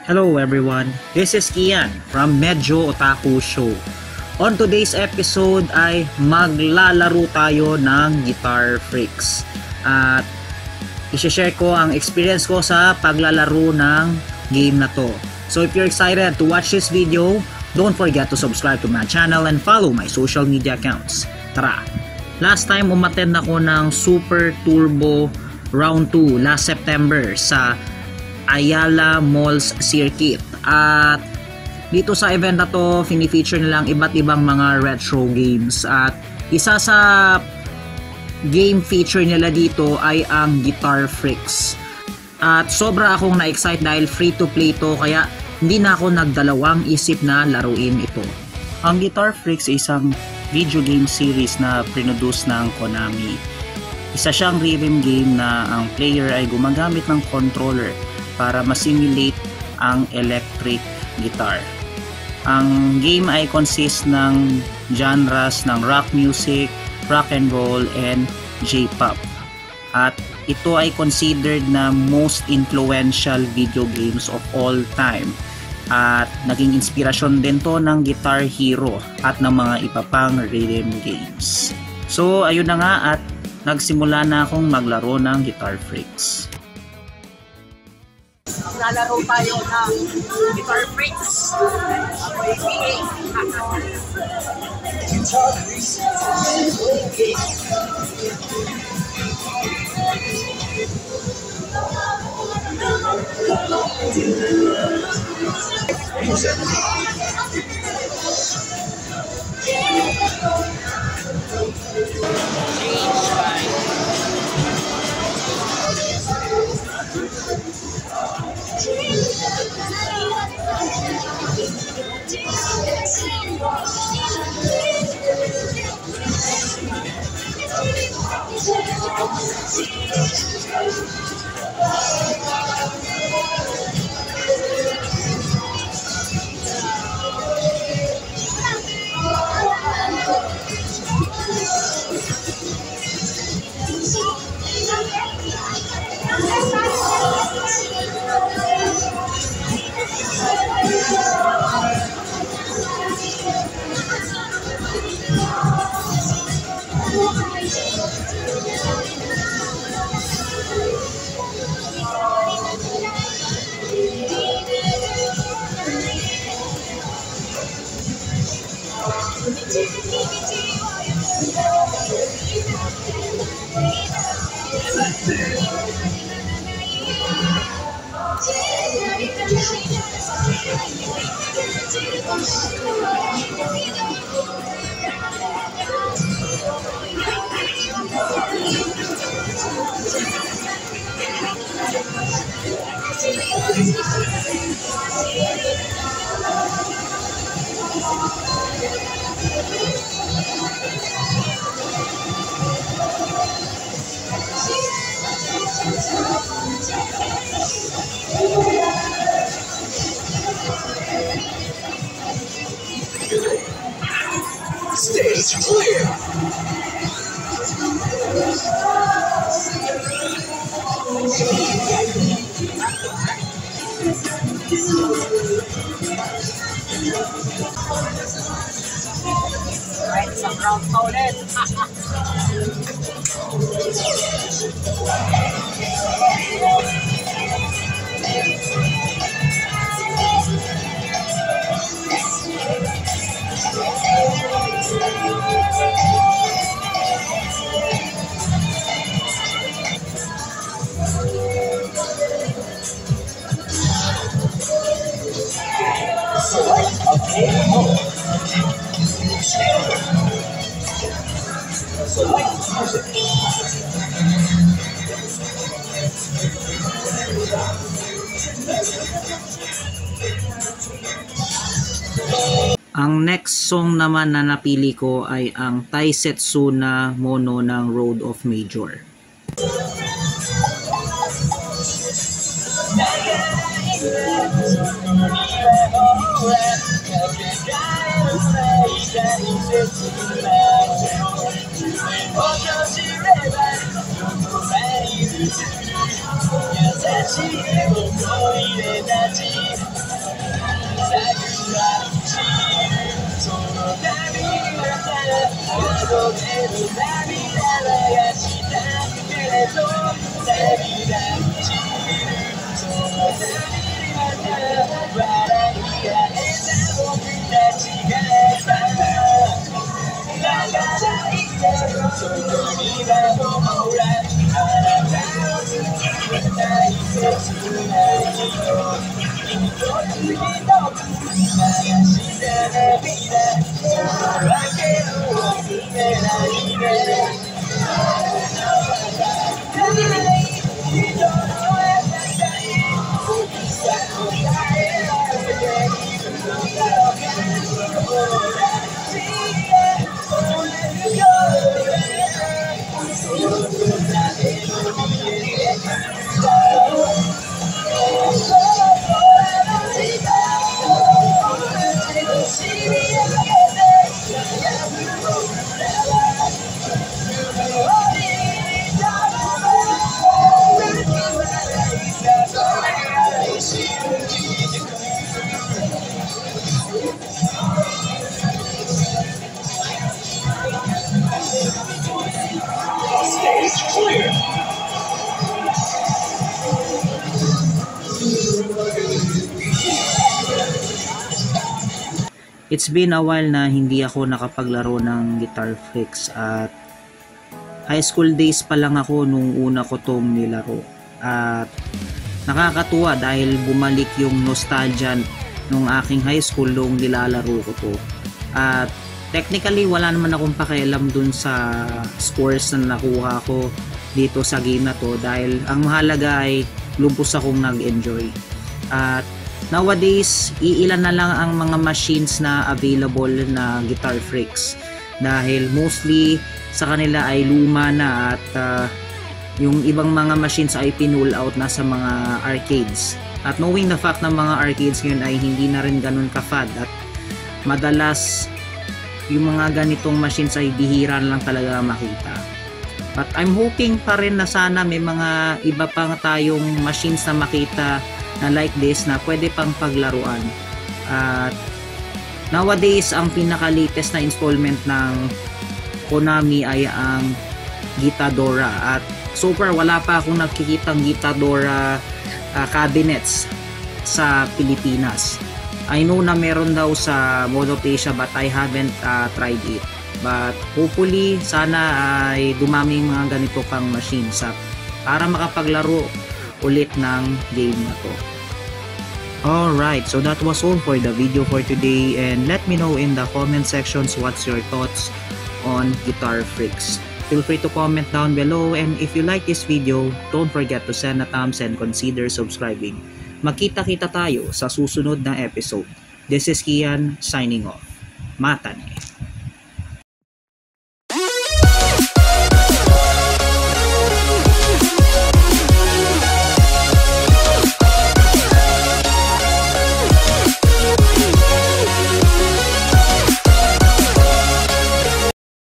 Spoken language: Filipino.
Hello everyone, this is Kian from Medyo Otaku Show. On today's episode ay maglalaro tayo ng Guitar Freaks. At i-share ko ang experience ko sa paglalaro ng game na to. So if you're excited to watch this video, don't forget to subscribe to my channel and follow my social media accounts. Tara! Last time umattend ako ng Super Turbo Round 2 last September sa Ayala Malls Circuit. At dito sa event na to, fini-feature nilang iba't ibang mga retro games. At isa sa game feature nila dito ay ang Guitar Freaks. At sobra akong na-excite dahil free to play to, kaya hindi na ako nagdalawang isip na laruin ito. Ang Guitar Freaks ay isang video game series na produce ng Konami. Isa siyang rhythm game na ang player ay gumagamit ng controller para ma-simulate ang electric guitar. Ang game ay consist ng genres ng rock music, rock and roll, and J-pop. At ito ay considered na most influential video games of all time. At naging inspirasyon din to ng Guitar Hero at ng mga iba pang rhythm games. So ayun na nga, at nagsimula na akong maglaro ng Guitar Freaks. Lalaro tayo ng Guitar Freaks. Stage clear. Alright, isang round pa ulit. Select a game mode. Select music. Ang next song naman na napili ko ay ang Taisetsu na Mono ng Road of Major. Stage clear. It's been a while na hindi ako nakapaglaro ng Guitar Freaks at high school days pa lang ako nung una ko tong nilaro. At nakakatuwa dahil bumalik yung nostalgia nung aking high school nung nilalaro ko to. At technically wala naman akong pakialam dun sa scores na nakuha ko dito sa game na to dahil ang mahalaga ay lubos akong nag-enjoy. At nowadays, iilan na lang ang mga machines na available na Guitar Freaks dahil mostly sa kanila ay luma na at yung ibang mga machines ay pinull out na sa mga arcades. At knowing the fact na mga arcades ngayon ay hindi na rin ganun ka-fad at madalas yung mga ganitong machines ay bihira lang talaga makita. But I'm hoping pa rin na sana may mga iba pang tayong machines na makita na like this na pwede pang paglaruan. At nowadays ang pinaka-latest na installment ng Konami ay ang Gitadora at so far wala pa akong nakikitang Gitadora cabinets sa Pilipinas. I know na meron daw sa Mall of Asia but I haven't tried it. But hopefully sana ay dumami mga ganito pang machines para makapaglaro ulit ng game na to. Alright, so that was all for the video for today and let me know in the comment sections what's your thoughts on Guitar Freaks. Feel free to comment down below and if you like this video, don't forget to send a thumbs and consider subscribing. Magkita-kita tayo sa susunod na episode. This is Kian signing off. Matane!